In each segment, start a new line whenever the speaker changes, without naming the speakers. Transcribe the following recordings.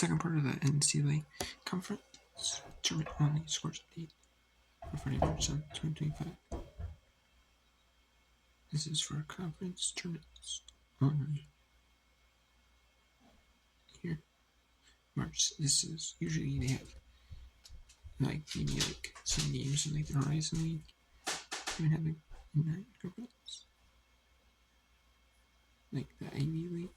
second part of the NCAA conference tournament only scores update for Friday, March 7th, 2025. This is for conference tournaments only. Here, March. This is usually they have like maybe like some games in like the Horizon League. They even have like in that conference, like the Ivy League.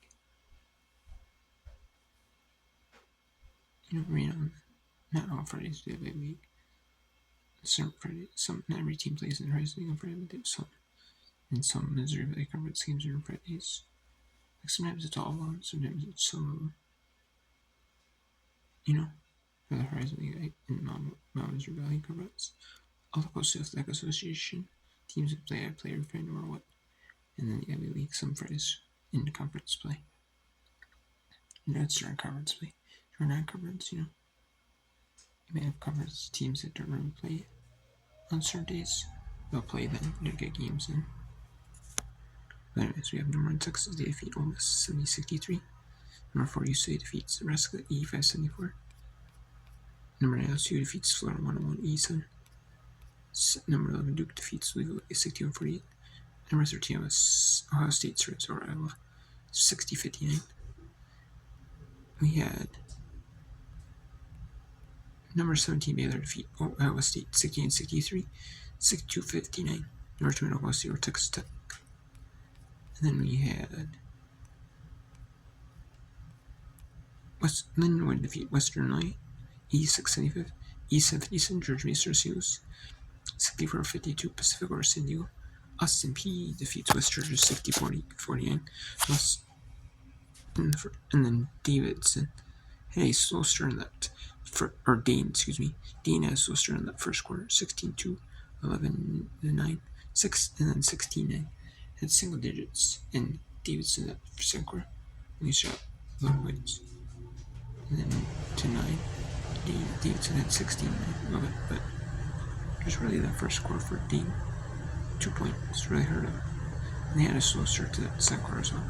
You know, right on. Not all Fridays do they have a league. Some Fridays, not every team plays in the Horizon League on Friday, but they have some. And some Missouri Valley Conference games are on Fridays. Like sometimes it's all of them, sometimes it's some of them. You know, for the Horizon League and Mount Missouri Valley Conference. All the Coastal Athletic Association teams that play every Friday no matter what. And then the Ivy League, some Fridays in the conference play. And that's during conference play. During non-conference, you know, you may have conference teams that don't really play on certain days. They'll play them to get games in. But anyways, we have number 1 Texas, they defeat Ole Miss 70-63. Number 4 UCLA defeats Nebraska 85-74. Number 9 LSU defeats Florida 101-87. Number 11 Duke defeats Louisville 61-48. Number 13 Ohio State surrenders over Iowa 60-59. We had number 17 Baylor defeat Iowa State 68-63, 62-59. Number 2 Oklahoma State over Texas Tech. And then we had Lindenwood defeat Western Illinois 86-75. East 77 George Mason Seals 64-52. Pacific over San Diego. Austin P defeats West Georgia 60-49. And then Davidson had a slow start in that, Dane had a slow start in that first quarter, 16-2, 11-9, 6, and then 16-9. Had single digits, and Davidson that second quarter, and he shot 11 wins. And then to 9, Davidson had 16-9, love it, but it was really that first quarter for Dean. 2 points really hurt him. And they had a slow start to that second quarter as well.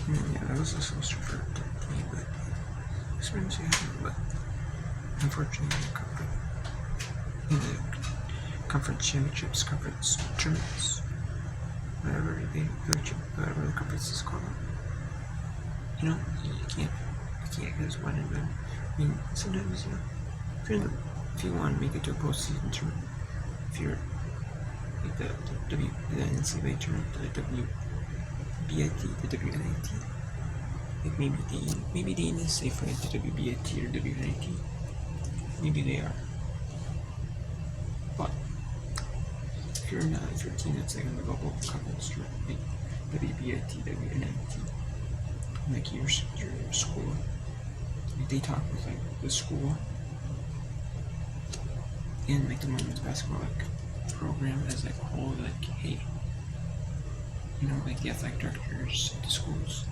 And then, yeah, that was a slow start for Dean, but experience he had, but unfortunately in the conference championships, conference tournaments, whatever the conference is called. You know, you can't because one of them. I mean, sometimes, you know, if you want to make it to a postseason tournament, if you're like the NCAA tournament, the WBIT, the WNIT, like maybe Dane is safe for like the WBIT or WNIT. Maybe they are. But if you're a team that's like in the local conference tournament, like WBIT, WNIT, like your school, like they talk with like the school and like the women's basketball like program as like a whole, like, hey, you know, like the athletic directors at the schools,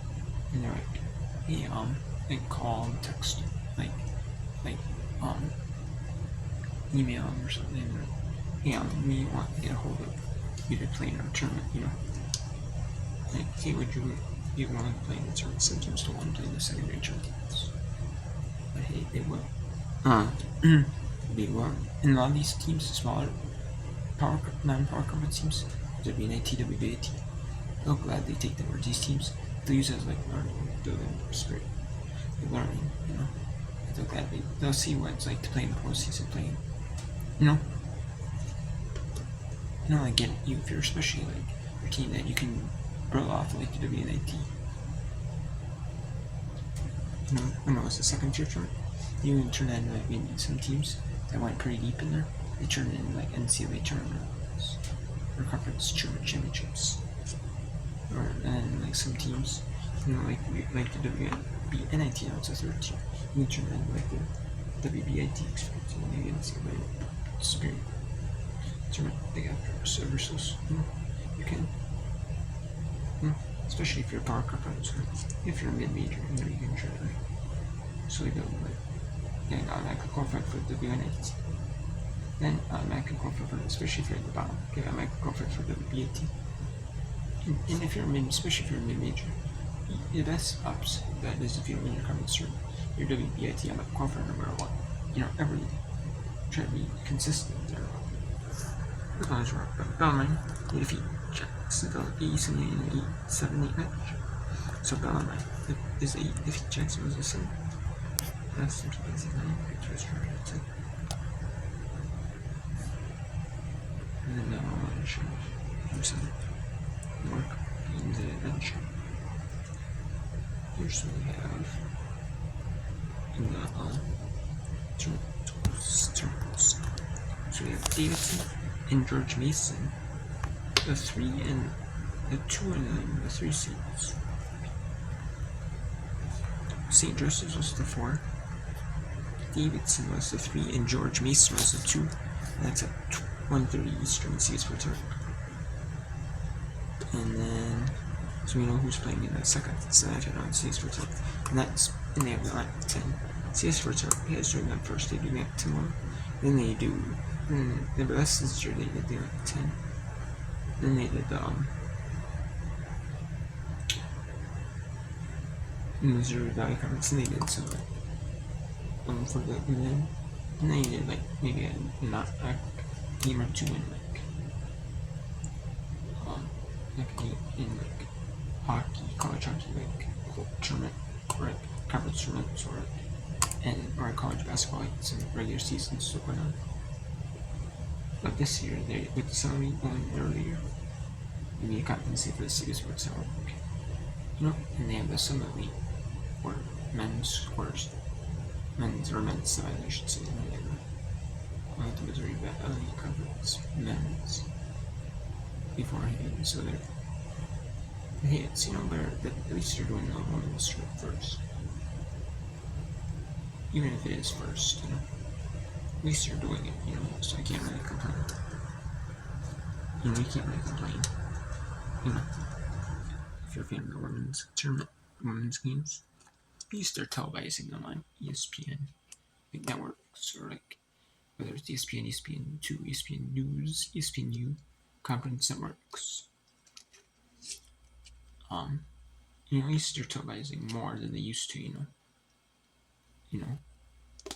and they're like, hey, like call, text, like email them or something, or hey, we want to get a hold of you to play in our tournament, you know, like, hey, would you be willing to play in the tournament? Some teams don't want to play in the secondary tournaments, but hey, they will. They will. And a lot of these teams, the smaller non-power conference teams, WNIT, WBAT, they'll gladly take them, or these teams, they'll use it as like learning, building spirit, like learning, you know. They'll see what it's like to play in the postseason, playing, you know, like get you, if you're especially like your team that you can roll off like the WNIT. You know, when it was the second tier tournament, you can turn that into like maybe some teams that went pretty deep in there, they turn it into like NCAA tournaments or conference championships. And then like some teams, you know, like the WNIT, now it's a third tier. You can turn it into like the WBIT experience, and maybe NCAA experience. Tournament, like after services, you know, you can, you know, especially if you're a power conference, or if you're a mid-major, you know, you can try to, like, so you go, like, yeah, automatically qualify for the WNIT. Then automatically qualify for, especially if you're at the bottom, get automatically qualify for the WBAT. And if you're especially if you're a mid-major, the best ups that is if you win your conference or your WBIT, I'm a qualifier no matter what. Every try to be consistent there. As long as you're up. Bellarmine, he defeat Jacksonville 8-7 match. So Bellarmine is 8 defeat Jacksonville was a 7. That's the basic line. And then now I'm going to show you some work in the adventure. Here's what we have in the turtles. So we have Davidson and George Mason, the 3 and the 2 and the 3 seeds. St. Joseph's was the 4. Davidson was the 3 and George Mason was the 2. And that's at 1:30 Eastern CS for Turk. And then so we know who's playing in the second semifinal on CS for Turk. And they have the 10. CS for Turk has doing that first, they do that 10 more. Then they do the best this year they did the 10. Then they did the Missouri Valley Conference, and they did some for the and then they did like maybe a game or 2 in in hockey, college hockey, tournament, or conference tournaments, or college basketball, some regular seasons still going on. But this year, with the summer league going earlier, maybe a competency for the city sports network. And they have the summer league for men's quarters, men's side, I should say. The Missouri Valley Conference men's beforehand, so they're hits, better that at least you're doing the women's strip first. Even if it is first, at least you're doing it, so I can't really complain. You can't really complain. If you're a fan of the women's tournament, women's games, at least they're televising them on ESPN networks, or whether it's ESPN, ESPN2, ESPN News, ESPNU, conference networks. At least they're televising more than they used to,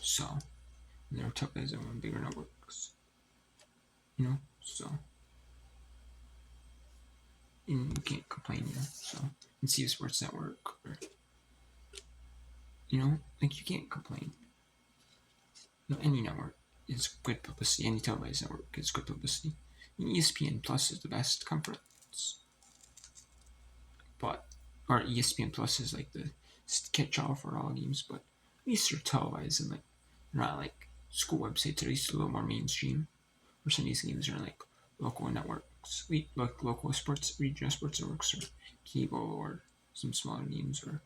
so they're televising on bigger networks, so and you can't complain, so and see a sports network, or you can't complain. Any network is good publicity. Any televised network is good publicity. And ESPN Plus is the best conference, or ESPN Plus is like the catch-all for all games, but at least they're televised and not like school websites. Are at least a little more mainstream. Or some of these games are like local networks, like local sports, regional sports networks, or cable, or some smaller games, or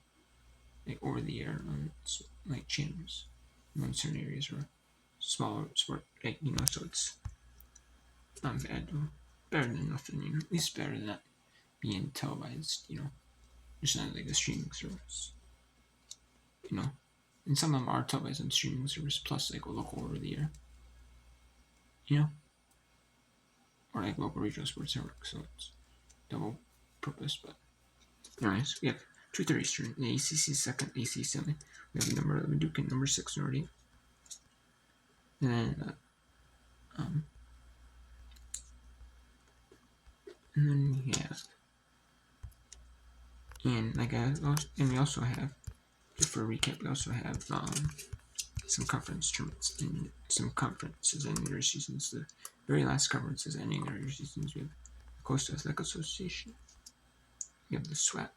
over the air on channels in certain areas, or smaller sport, so it's not bad, better than nothing, at least better than that being televised, just not like a streaming service, and some of them are televised on streaming service plus a local over the air, or local regional sports network, so it's double purpose. But anyways, we have 2:30 Eastern, the ACC second, ACC semi. We have number 11 Duke and number 6 Notre Dame. And then we have, and we also have, just for a recap, we also have some conference tournaments and some conferences ending their seasons. The very last conferences ending their seasons. We have the Coastal Athletic Association. We have the SWAC.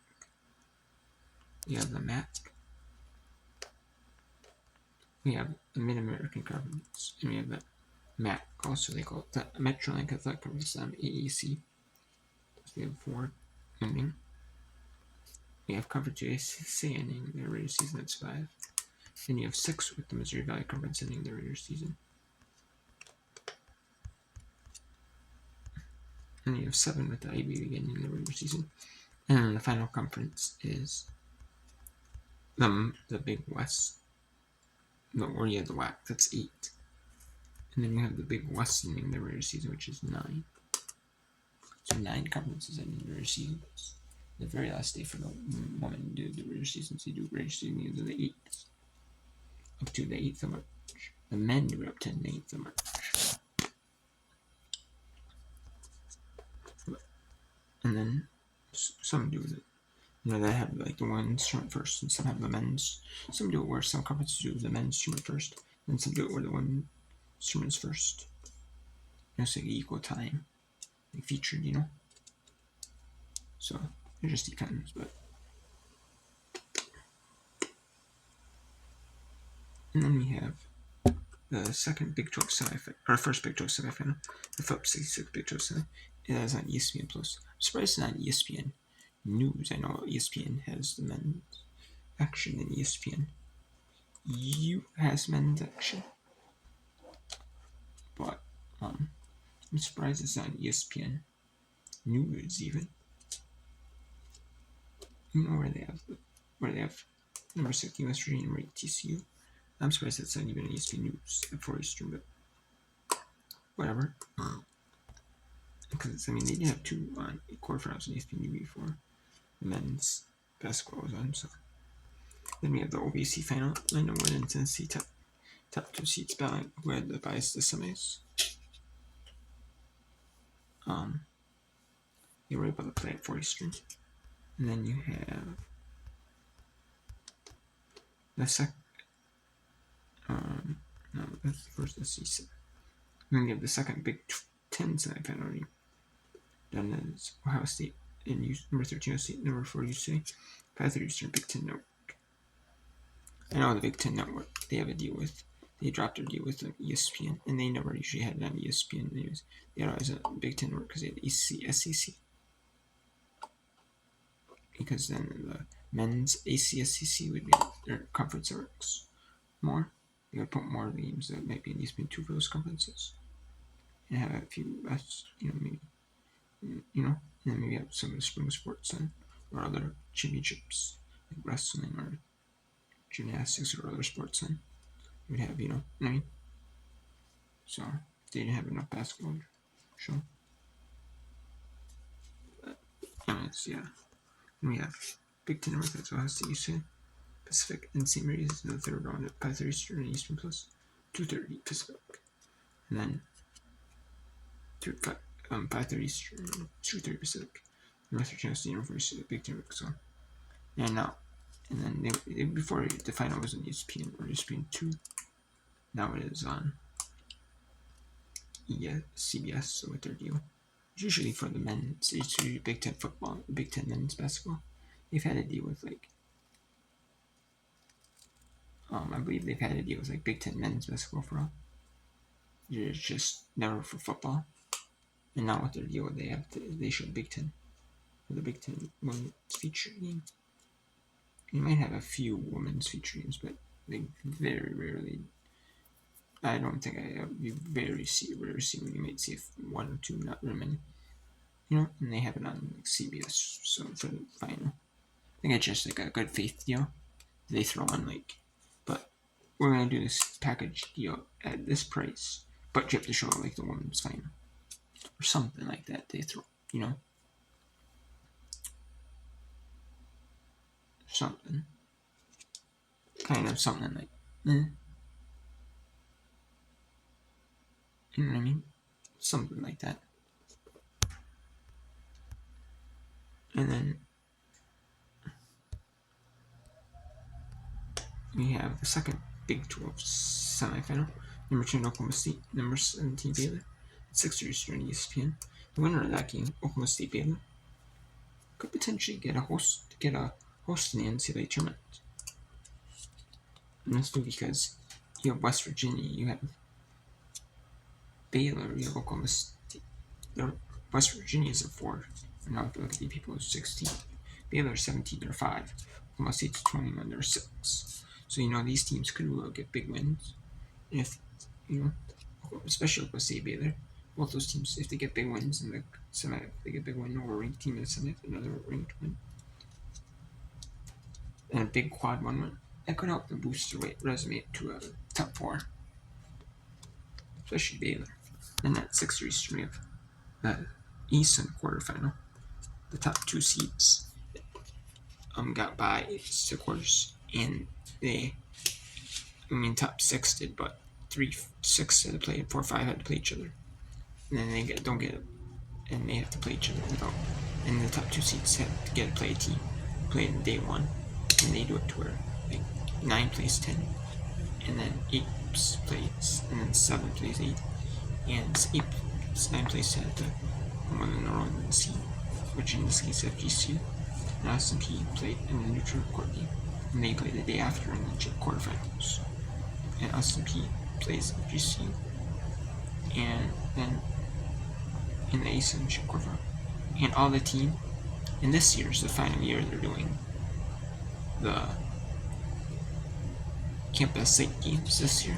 We have the MAC. We have the Mid-American Conference, and we have the MAC. Also, they call it the Metro-Atlantic Athletic Conference, AAC. So we have 4 ending. We have Conference USA ending their regular season, that's 5. Then you have 6 with the Missouri Valley Conference ending their regular season. And you have 7 with the Ivy League ending their regular season. And then the final conference is the Big West. No, or the WAC, that's 8. And then you have the Big West ending their regular season, which is 9. So 9 conferences in the regular seasons. The very last day for the women do the regular seasons. They do regular season into the 8th, up to the 8th of March. The men do it up to the 9th of March. And then some do it. They have like the women's tournament first, and some have the men's. Some do it where some conferences do the men's tournament first, and some do it where the women's tournament's first. So equal time, like featured, So it just depends, but. And then we have the second Big 12 semifinal, or first Big 12 semifinal, the Phillips 66 Big 12 semifinal. It is on ESPN Plus. I'm surprised it's not ESPN News. I know ESPN has the men's action, and ESPN U has men's action, but I'm surprised it's on ESPN News even. Where they have number 6 West Virginia, number 8 TCU. I'm surprised it's not even on ESPN News at 4 Eastern, but whatever. Because they did have 2 quarterfinals on ESPN before the men's basketball was on. So then we have the OVC final. I know when Tennessee top 2 seeds battling who had the bias the semis. They were able to play at 4 Eastern. And then you have the second. No, that's the first SEC. And then you have the second Big 10 semifinal done as Ohio State and number 13 Ohio State, number 4 UCLA, 5 Eastern Big 10 Network. I know the Big 10 Network, they have a deal with, they dropped their deal with ESPN, and they never usually had it on ESPN. They had always a Big 10 Network because they had SEC. Because then the men's ACSEC would be their conference works more. They would put more games that might be in ESPN2 for those conferences. And have a few less, maybe, and then maybe have some of the spring sports or other championships, like wrestling or gymnastics or other sports on. We'd have, what I mean? So, if they didn't have enough basketball, sure. But, anyways, yeah. And we have Big 10 North, that's Ohio State, UCLA, Pacific, and St. Mary's is in the third round at 5:30 Eastern and Eastern Plus, 2:30 Pacific. And then 5:30 Eastern, 2:30 Pacific. North Virginia State University, Big 10 North. So, and then they before the final was on ESPN or ESPN2. Now it is on CBS, so with their deal. Usually for the men's, it's usually Big 10 football, Big 10 men's basketball. They've had a deal with I believe they've had a deal with Big 10 men's basketball for all. It's just never for football. And now with their deal, they show Big 10 for the Big 10 women's feature game. You might have a few women's feature games, but they very rarely. I don't think you rarely see when you might see 1 or 2, not very many. And they have it on CBS. So for the final, I think it's just a good faith deal. They throw on but we're gonna do this package deal at this price, but you have to show the women's final or something like that. They throw, something, kind of something like, you know what I mean? Something like that. And then we have the second Big 12 semifinal. Number 2 Oklahoma State, number 17 Baylor, 6:30 Eastern ESPN. The winner of that game, Oklahoma State Baylor, could potentially get a host in the NCAA tournament. And that's because you have West Virginia, you have Baylor, you have Oklahoma State. West Virginia is a 4. And now if you look at the people, it's 16. Baylor 17, they're 5. Oklahoma State's 21, they're 6. So these teams could get big wins. If especially Oklahoma State, Baylor, both those teams, if they get big wins in the semi, if they get big win over a ranked team in the semi, another ranked win, and a big quad 1 win, that could help them boost their resume to a top 4, especially Baylor. And that 6-3 streak, Eastern quarterfinal. The top 2 seeds got byes to quarters, and top 6 did, but 6 had to play, 4, 5 had to play each other, and then they don't get it, and they have to play each other without. And the top 2 seeds have to get to play a team, play it in day 1, and they do it to where like 9 plays 10, and then 8 plays, and then 7 plays 8, and 9 plays 10 to one in the wrong seed, which in this case FGC. And S&P played in the neutral court game, and they play the day after in the quarterfinals. And S&P plays FGC, and then in the ASUN quarterfinal. And all the team, and this year's the final year they're doing the campus site games this year.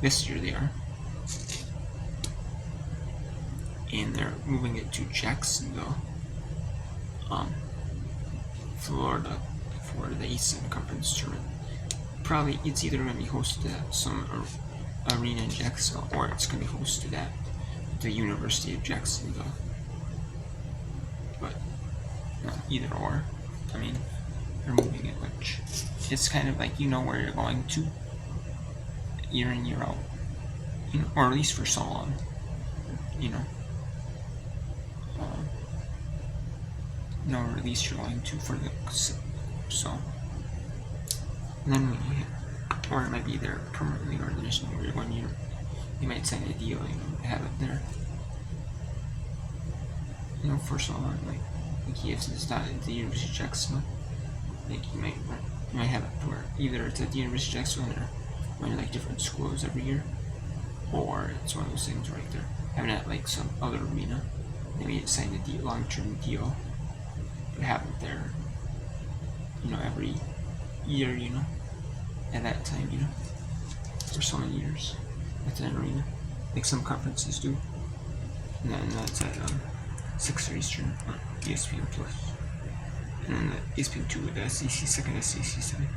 This year they are. And they're moving it to Jacksonville, Florida, for the Eastern Conference tournament. Probably it's either going to be hosted at some arena in Jacksonville, or it's going to be hosted at the University of Jacksonville. But either or. I mean, they're moving it, which it's kind of like you know where you're going to year in, year out, or at least for so long, or at least you're going to for the so. And then or it might be there permanently, or there's nowhere 1 year. You might sign a deal and have it there. For so long, like if it's not at the University of Jacksonville, like you might have it where either it's at the University of Jacksonville or running like different schools every year, or it's one of those things right there having it at like some other arena. They may sign a long-term deal, but have it there, every year, at that time, for so many years at that arena, like some conferences do. And then that's at 6:30 Eastern on ESPN Plus, and then the ESPN2 with the SEC, second SEC side.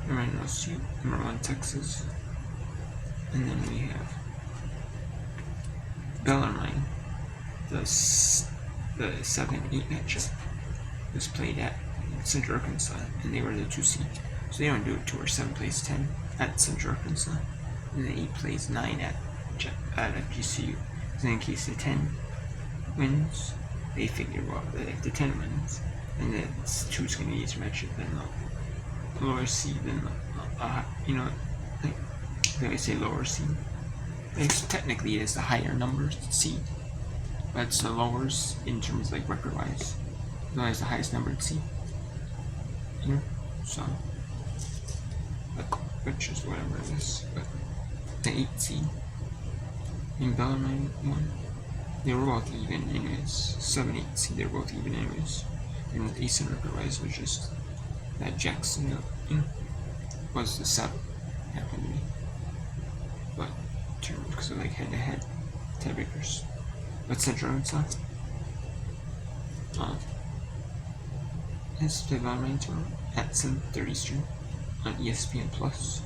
Number 9 LSU, number 1 Texas, and then we have Bellarmine. The 7-8 matchup was played at Central Arkansas, and they were the 2 seed. So they don't do it to where 7 plays 10 at Central Arkansas, and then 8 plays 9 at FGCU. So in case the 10 wins, they figure, well, that if the 10 wins, and then 2 is going to be easier matchup than the lower seed, than like they say lower seed. Technically, it is the higher number seed, but it's the lowers in terms of like record-wise. It's always the highest numbered seed, so, which is whatever it is. But the 8 seed in Bellarmine won. They were both even anyways. 7-8 seed, they were both even anyways. And the Eastern record-wise was just that Jackson, was the 7 happened to be. But because of like head-to-head tiebreakers. But Central Arkansas has played Bellarmine tomorrow at 7:30 Eastern on ESPN Plus.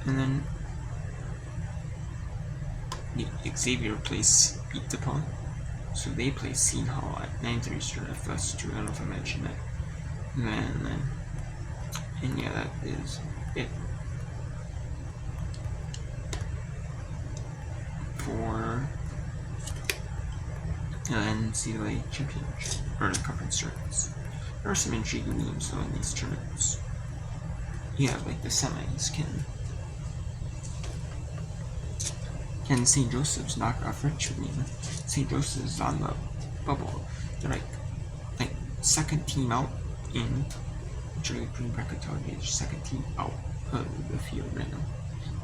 And then Xavier plays Beat DePaul, so they play Seton Hall at 9:30 Eastern FS2. I don't know if I mentioned that. And yeah, that is it for NCAA championship or the conference tournaments. There are some intriguing games though in these tournaments. You have like the semis. Can St. Joseph's knock off Richmond? St. Joseph's is on the bubble. They're like second team out in Charlie Green bracket target, second team out of the field right now.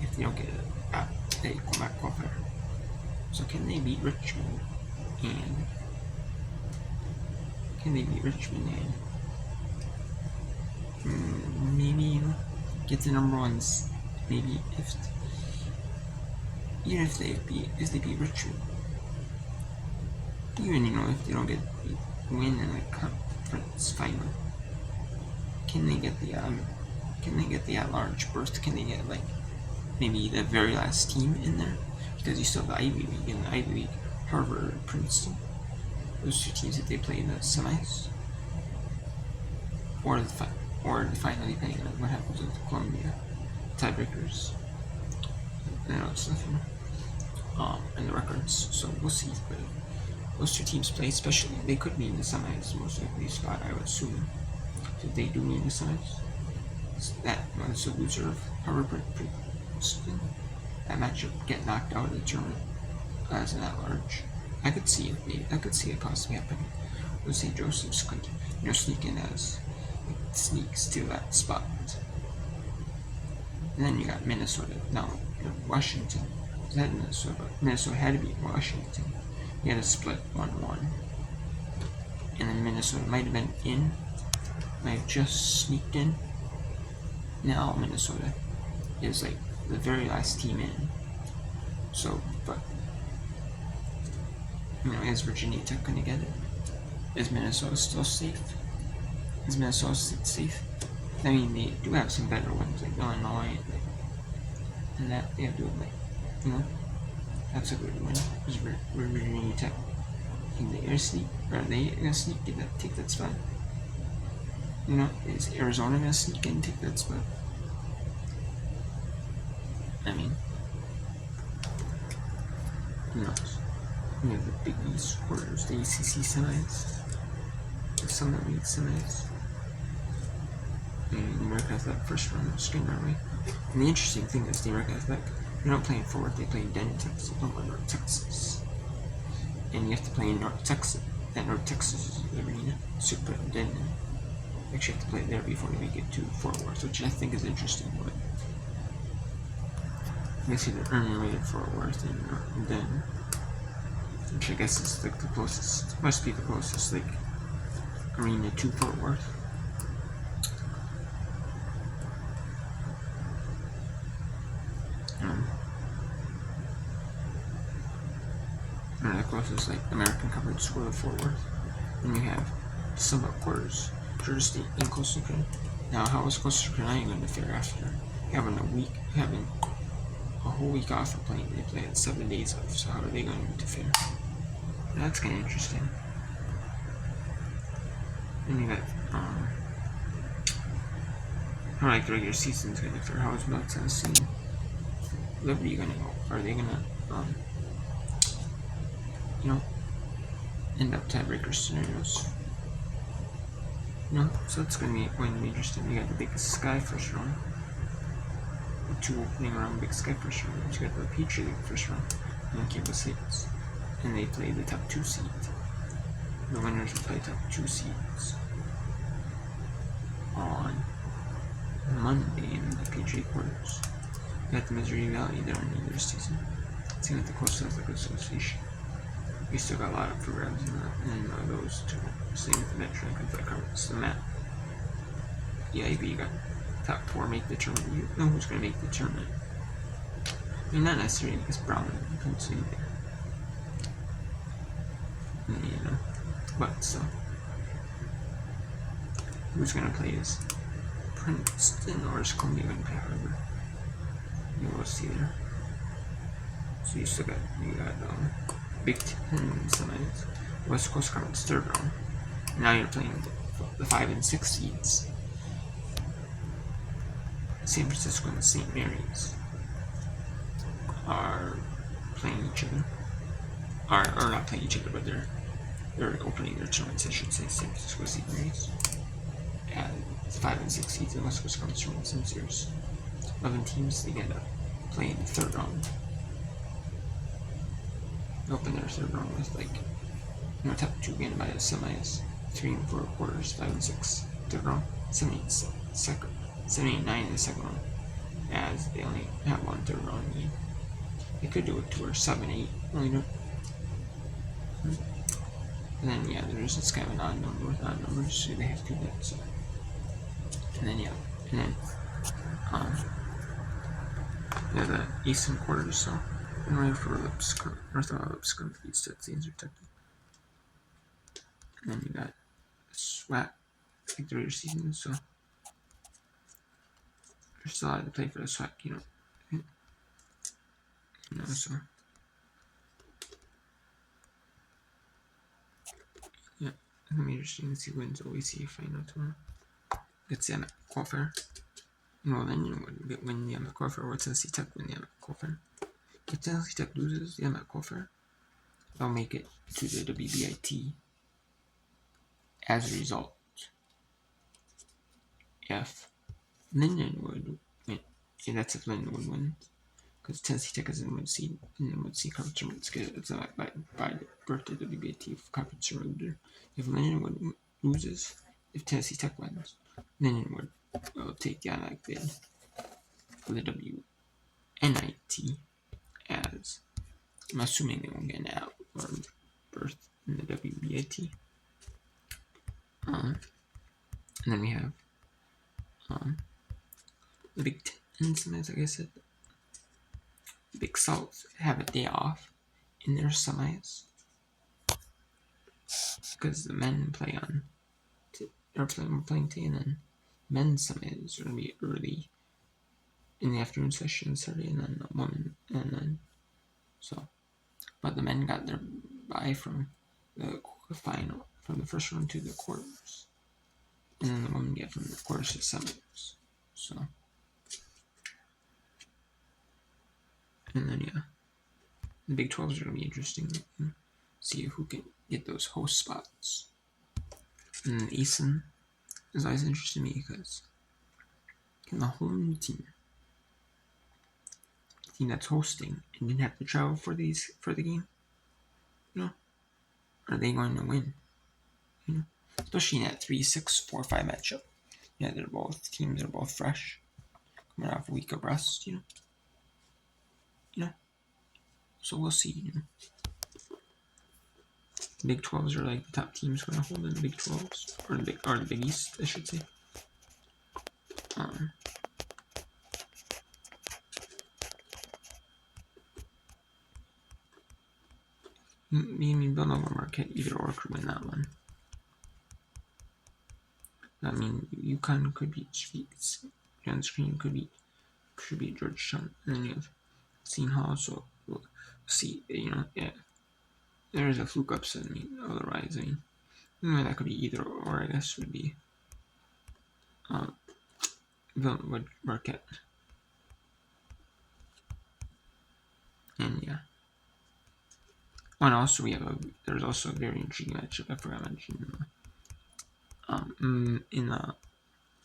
If they don't get it, they come back qualifier. So can they beat Richmond? And maybe get the number ones? Maybe if they beat Richmond, even if they don't win in the conference final, can they get the at-large berth? Can they get maybe the very last team in there? Because you still have the Ivy League, and the Ivy League Harvard, Princeton. Those two teams that they play in the semis, or the final, depending on what happens with Columbia tiebreakers. I know it's nothing. And the records, so we'll see. But if those two teams play, especially, they could be in the semis, most likely, Scott, I would assume. If they do meet in the semis, that was a loser of Harvard, Princeton. That matchup get knocked out of the tournament as an at-large. I could see it possibly happening. With St. Joseph's could, sneak in as it sneaks to that spot. And then you got Minnesota. Now, Washington. Was that Minnesota? Minnesota had to beat Washington. You had a split 1-1. And then Minnesota might have been in. Might have just sneaked in. Now Minnesota is like the very last team in. So, but is Virginia Tech gonna get it? Is Minnesota still safe? Is Minnesota safe? I mean, they do have some better ones like Illinois and that they have to that's a good win. Is Virginia Tech can they air sneak? Or are they gonna sneak in that take that spot? Is Arizona gonna sneak in and take that spot? I mean, who knows? We have the Big East quarters, the ACC semis, the Summit League semis. And New York has that first round of Skin Norway. And the interesting thing is, New York has that they're not playing forward; they play in Denton, Texas, North Texas, and you have to play in North Texas. That North Texas arena, Super Denton. You actually have to play there before you make it to Fort Worth, which I think is interesting. But I guess either earn rate at Fort Worth and then, which I guess is like the closest, must be the closest like arena to Fort Worth. And the closest like American coverage score of Fort Worth. And you have Summit quarters, Georgia State and Coastal Carolina. Now, how is Coastal Carolina going to fare after having a whole week off of playing? They play 7 days off, so how are they going to fare? That's kind of interesting. And you got how like the regular season's going to fare. How is Middle Tennessee, Liberty going to go? Are they going to end up tiebreaker scenarios? So it's going to be interesting. You got the Big Sky first round, the 2 opening round Big Sky first round. You got the Peachtree League first round, and Kansas State, and they play the top 2 seeds. The winners will play top 2 seeds on Monday in the Peachtree quarters. You got the Missouri Valley there in the regular season. Same with the Coastal Athletic Association. We still got a lot of programs in those two. Same with the Metro and Confederate Conference. The map. Yeah, you got top 4 make the tournament. You know who's going to make the tournament. I mean, not necessarily because Brown and Pennsylvania. But still. Who's going to play is Princeton or is Columbia going to play Harvard? We'll see there. So you still got, Big Ten semis, West Coast Conference third round. Now you're playing the 5 and 6 seeds. San Francisco and St. Mary's are playing each other. Are not playing each other, but they're opening their tournaments, I should say. San Francisco, St. Mary's. And 5 and 6 seeds in West Coast Conference tournaments in series. 11 teams, they get up playing the third round. Open their third round with top 2 again by the semis, 3 and 4 quarters, 5 and 6 third round, 7, 8, 9 in the second round, as they only have 1 third round lead. They could do it to where 7, 8 only do. And then there's this kind of an odd number with odd numbers, so they have to do that. So. And then the Eastern quarters, so. And right for Lipscomb, Lipscomb, East Texas are technically. And then you got SWAC, like the regular season, so there's still a lot to play for the SWAC, so. It'll be interesting to see who wins OAC final tomorrow. It's the qualifier. Well, then would win the qualifier, or Tennessee Tech win the qualifier. If Tennessee Tech loses the qualifier, they'll make it to the WBIT as a result. If Lindenwood win, that's if Lindenwood wins, because Tennessee Tech is in one seed, and then one seed conference tournament. It's by birthday WBIT conference tournament. If Lindenwood loses, if Tennessee Tech wins, Lindenwood will take the automatic bid for the WNIT as, I'm assuming they won't get an out or berth in the WBIT. And then we have the Big Ten semis, like I said. The Big South have a day off in their semis because the men play on. We're playing today, and then men's semis are going to be early in the afternoon session Saturday, and then the women, and then so. But the men got their bye from the final, from the first round to the quarters, and then the women get from the quarters to semis. So, and then the Big 12s are going to be interesting. See who can get those host spots. And then ASUN is always interesting to me because can the home team that's hosting and didn't have to travel for the game, are they going to win? Especially in that 3-6, 4-5 matchup. They're both teams are both fresh, coming off a week of rest. So we'll see. The Big 12s are like the top teams going to hold in the Big 12s, or the Big East, I should say. Villanova Marquette either or could win that one. UConn could beat John Screen could beat Georgetown, and then you have Seton Hall. So we'll see. There is a fluke upset. Otherwise, that could be either or. I guess would be Villanova Marquette, and yeah. And also there's also a very intriguing matchup I forgot to mention. In the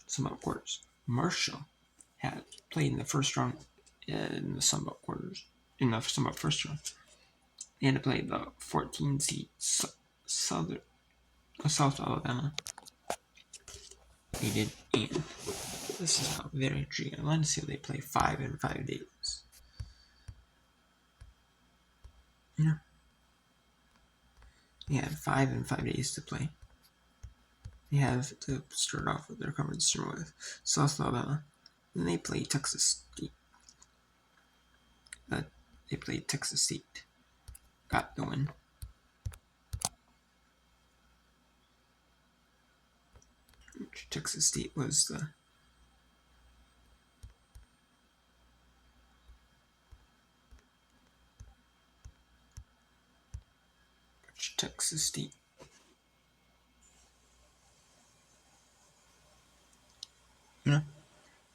Sun Belt quarters, Marshall had played in the first round in the Sun Belt quarters. In the Sun Belt first round, they had to play the 14 seed South Alabama. They did, and this is very intriguing. I want to see how they play 5 in 5 days. They had 5 in 5 days to play. They have to start off with their conference with South Alabama. Then they play Texas State. Got the win. Texas State was the Texas State.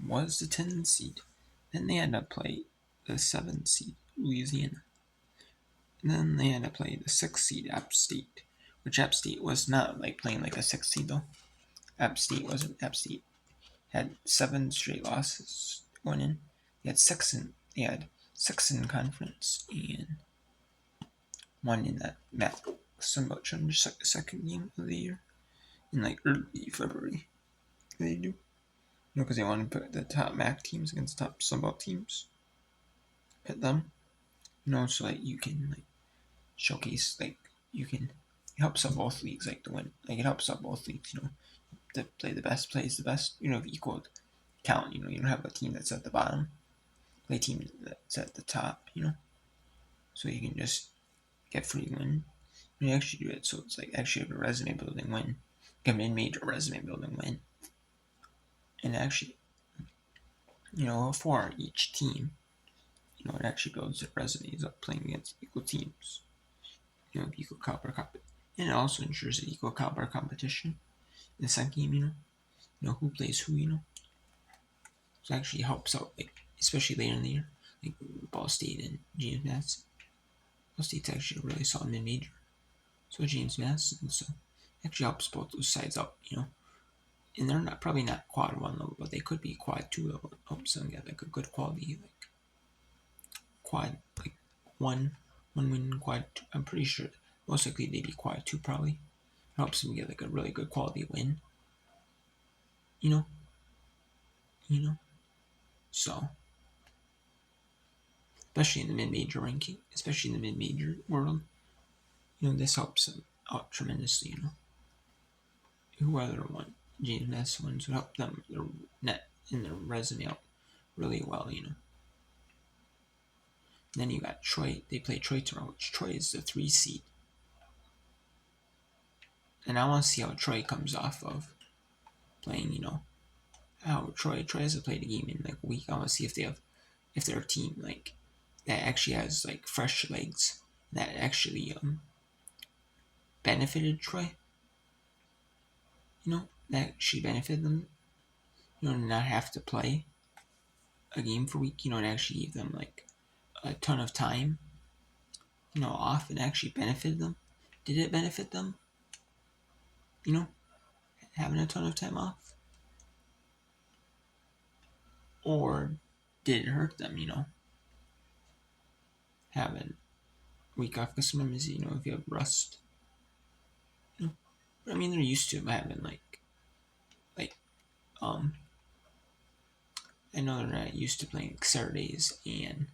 Was the 10 seed. Then they had to play the 7 seed, Louisiana. And then they had to play the 6 seed, App State, which App State was not playing like a 6 seed though. App State wasn't. App State had 7 straight losses going in. They had 6 in conference and 1 in that Sun Belt second game of the year in early February. They do. Because they want to put the top MAC teams against top Sun Belt teams. Pit them. So you can showcase you can it helps out both leagues to win. It helps out both leagues, to play the best plays the best, equal count, you don't have a team that's at the bottom, play a team that's at the top, so you can just get free win. You actually do it so it's actually a resume building win, a mid-major resume building win. And actually, for each team, it actually builds their resumes up playing against equal teams, equal caliber And it also ensures an equal caliber competition in the second game, who plays who, So it actually helps out, like, especially later in the year, like Ball State and James Madison. Ball State's actually a really solid mid-major. So James Madison, so it actually helps both those sides out, And they're probably not quad 1 level, but they could be quad 2 level. Helps them get like a good quality, like quad, like one win quad 2. I'm pretty sure most likely they'd be quad 2 probably. Helps them get like a really good quality win. You know, So especially in the mid-major ranking, especially in the mid-major world, this helps them out tremendously. Whoever won James Madison ones would help them their net in their resume out really well. Then you got Troy. They play Troy tomorrow, which Troy is the 3 seed. And I want to see how Troy comes off of playing, how Troy hasn't played a game in like a week. I want to see if they're a team like that actually has like fresh legs that actually benefited Troy. That actually benefited them. To not have to play a game for a week. And actually give them like a ton of time, off and actually benefited them. Did it benefit them? Having a ton of time off? Or did it hurt them, having a week off? Because sometimes, if you have rust, but I mean, they're used to having I know they're not used to playing like Saturdays and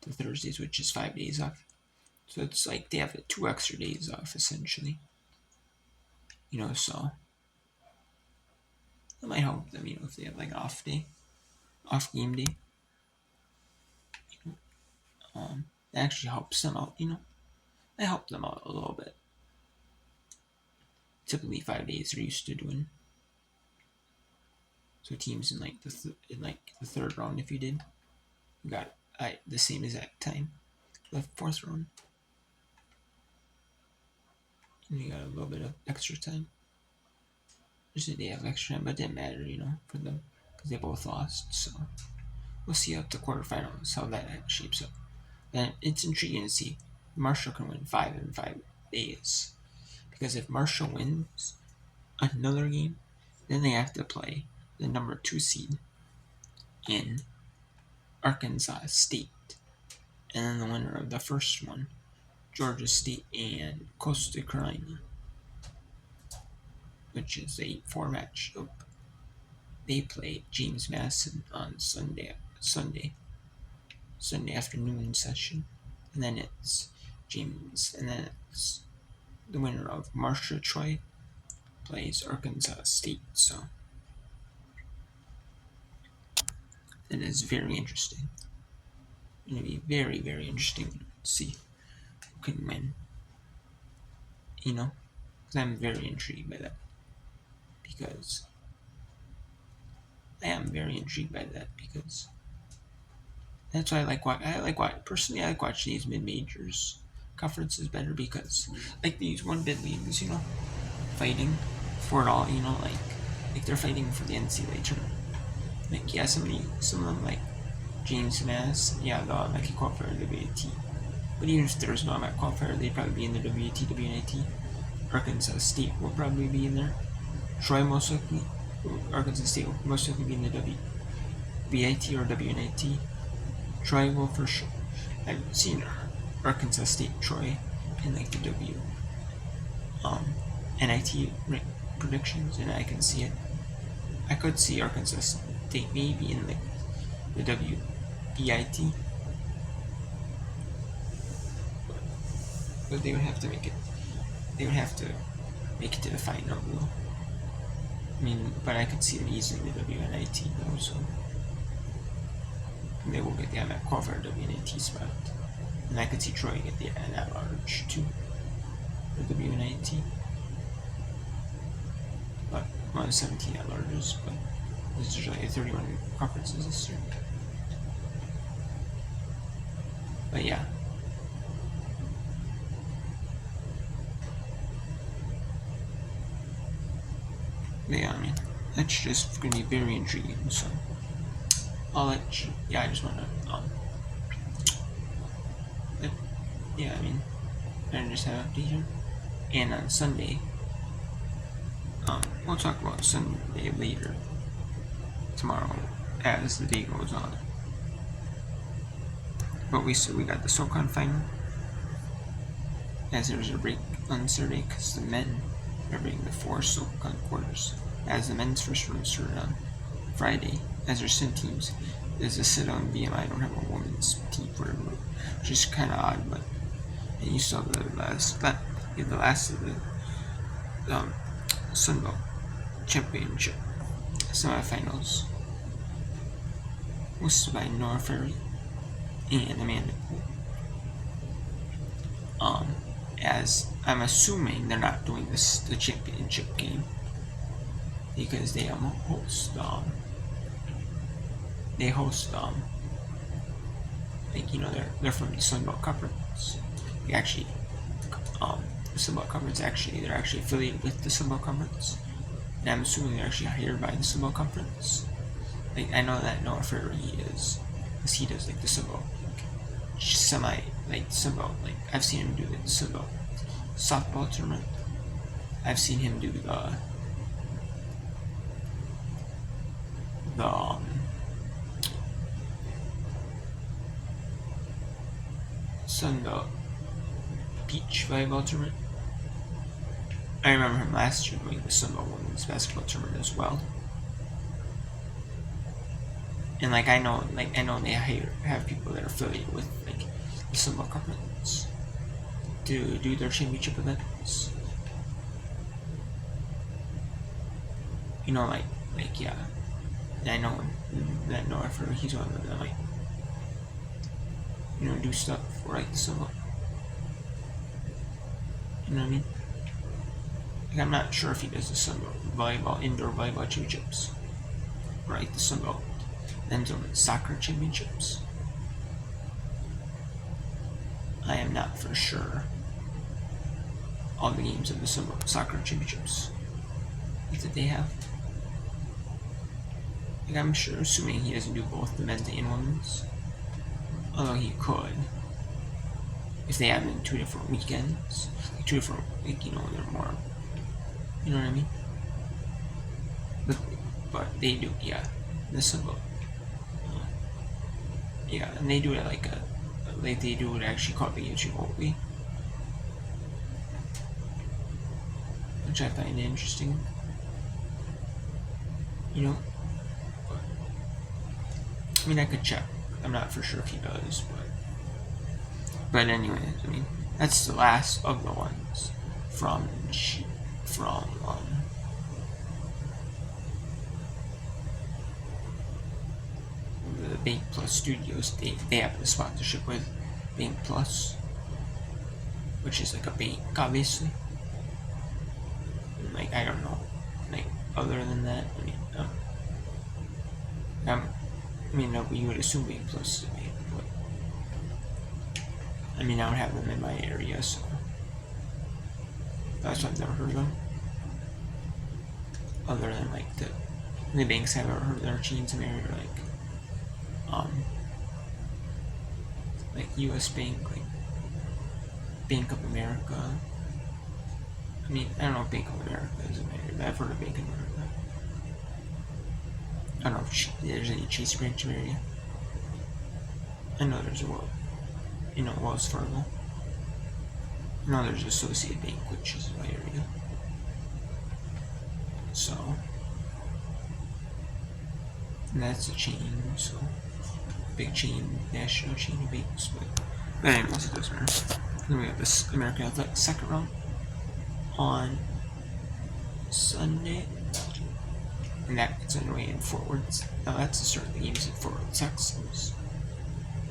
the Thursdays, which is 5 days off. So it's like they have 2 extra days off essentially. So that might help them, if they have like off game day. That actually helps them out, They help them out a little bit. Typically 5 days they're used to doing. So teams in like the third round, if you got the same exact time. The fourth round, you got a little bit of extra time. Just a day of extra time, but it didn't matter, for them because they both lost. So we'll see at the quarterfinals how that shapes up. And it's intriguing to see Marshall can win 5 in 5 days, because if Marshall wins another game, then they have to play the number 2 seed in Arkansas State, and then the winner of the first one, Georgia State and Coastal Carolina, which is a 4 matchup. They play James Madison on Sunday afternoon session, and then it's the winner of Marshall Troy plays Arkansas State. So it is very interesting. It's going to be very, very interesting to see who can win. Because I'm very intrigued by that. Because that's why I like watching these mid-majors conferences better, because like these one bid leagues, fighting for it all, like they're fighting for the NCAA tournament. Like, yeah, some of them, like James Mass, yeah, they'll have like a qualifier WAT. But even if there's no qualifier, they'd probably be in the WAT, WNIT. Arkansas State will probably be in there. Troy most likely. Arkansas State will most likely be in the WIT or WNIT. Troy will for sure. I've seen Arkansas State, Troy, in like the NIT predictions, and I can see it. I could see Arkansas State maybe in like the WBIT, but they would have to make it. They would have to make it to the final, though. I mean, but I could see them easily in the WNIT, though. So they will get the qualifier WNIT spot, and I could see Troy get the at-large too, for WNIT. But one of 17 at-larges, but there's usually 31 conferences this year. But yeah. Yeah, I mean, that's just going to be very intriguing. So I'll let you. Yeah, I just want to. Yeah, I mean, I just have update here. And on Sunday, we'll talk about Sunday later tomorrow as the day goes on. But we got the SoCon final, as there's a break on Saturday because the men are breaking the 4 SoCon quarters. As the men's first round started on Friday, as their sim teams, there's a sit-on BMI. Don't have a women's team for it, which is kind of odd, but and you saw the last of the Sunbelt Championship semifinals, hosted by Nora Ferry and Amanda Poole. As I'm assuming they're not doing the championship game because they host like, you know, they're from the Sunbelt Conference. They actually the Sunbelt Conference they're actually affiliated with the Sunbelt Conference, and I'm assuming they're actually hired by the Sunbelt Conference. Like, I know that Noah Ferry is, because he does like the Sunbelt Sunbelt, like I've seen him do the Sunbelt softball tournament. I've seen him do the Sunbelt beach volleyball tournament. I remember him last year doing the Sunbelt women's basketball tournament as well. And like I know they have people that are affiliated with like the Sunbelt Conference to do their championship events. You know, like yeah. And I know that Noah Ferry, he's one of them, like, you know, do stuff for like the Sunbelt. You know what I mean? Like, I'm not sure if he does the Sunbelt indoor volleyball championships, right? The Sunbelt men's soccer championships. I am not for sure all the games of the Sunbelt soccer championships that they have. Like, I'm sure, assuming he doesn't do both the men's and women's, although he could, if they have them in 2 different weekends, like 2 different, like, you know, they're more, you know what I mean? But they do, yeah, the Sunbelt. Yeah, and they do it like they do it actually called the YouTube remotely, which I find interesting. You know, I mean, I could check. I'm not for sure if he does, but anyways, I mean, that's the last of the ones from the Bank Plus Studios. They have a sponsorship with Bank Plus, which is like a bank, obviously. And like, I don't know, like, other than that, I mean, no, you would assume Bank Plus is a bank, but I mean, I don't have them in my area, so that's what I've never heard of them. Other than like the banks I've ever heard that are chains in my area, like U.S. Bank, like Bank of America. I mean, I don't know if Bank of America is in my area, but I've heard of Bank of America. I don't know if there's any Chase branch in my area. I know there's Wells Fargo. I know there's Associated Bank, which is in my area. So, and that's a chain, so big chain, national chain of banks, but anyways, it doesn't matter. Then we have this American Athletics second round on Sunday, and that gets underway in Fort Worth. Now that's the start of the games in Fort Worth, Texas.